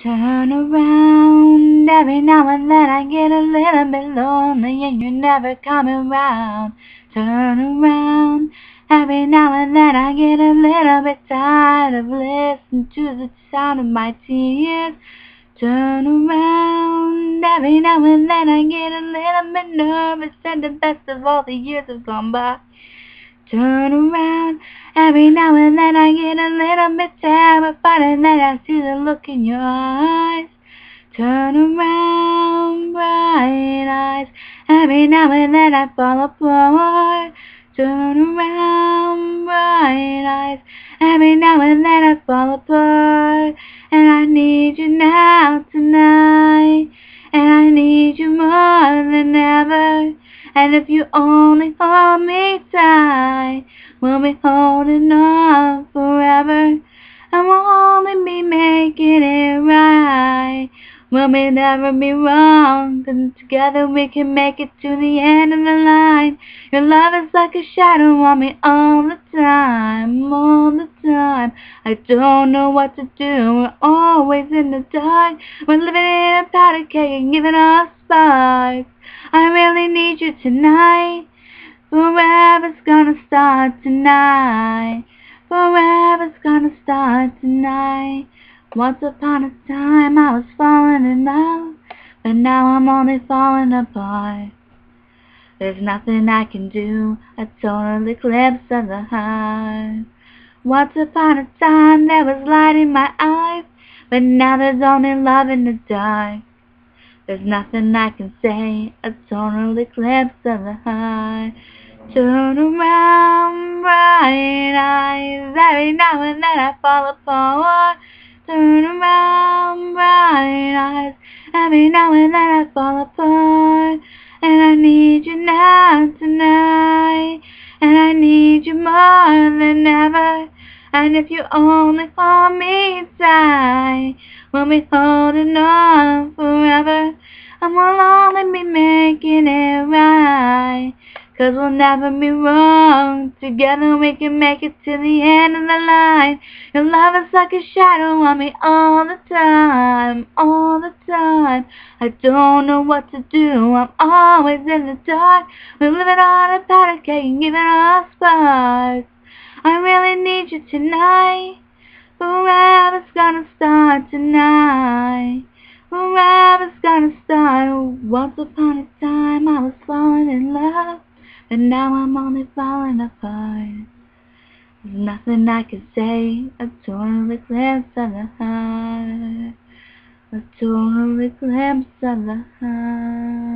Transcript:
Turn around, every now and then I get a little bit lonely and you're never coming round. Turn around, every now and then I get a little bit tired of listening to the sound of my tears. Turn around, every now and then I get a little bit nervous and the best of all the years have gone by. Turn around, every now and then I get a little bit terrified and then I see the look in your eyes. Turn around, bright eyes, every now and then I fall apart. Turn around, bright eyes, every now and then I fall apart. And I need you now tonight, and I need you more than ever. And if you only hold me tight, we'll be holding on forever. And we'll only be making it right. We'll never be wrong, 'cause together we can make it to the end of the line. Your love is like a shadow on me all the time, all the time. I don't know what to do, we're always in the dark. We're living in a powder keg and giving off sparks. I really need you tonight. Forever's gonna start tonight. Forever's gonna start tonight. Once upon a time I was falling in love, but now I'm only falling apart. There's nothing I can do, a total eclipse of the heart. Once upon a time there was light in my eyes, but now there's only love in the dark. There's nothing I can say, a total eclipse of the heart. Turn around, bright eyes, every now and then I fall apart. Turn around, bright eyes, every now and then I fall apart. And I need you now tonight, and I need you more than ever. And if you only hold me tight, we'll be holding on forever. And we'll only be making it right, 'cause we'll never be wrong. Together we can make it to the end of the line. Your love is like a shadow on me all the time, all the time. I don't know what to do, I'm always in the dark. We're living on a powder keg and giving off sparks. I really need you tonight. Forever's gonna start tonight. Forever's gonna start. Once upon a time I was falling in love, but now I'm only falling apart. There's nothing I can say, a total eclipse of the heart. A total eclipse of the heart.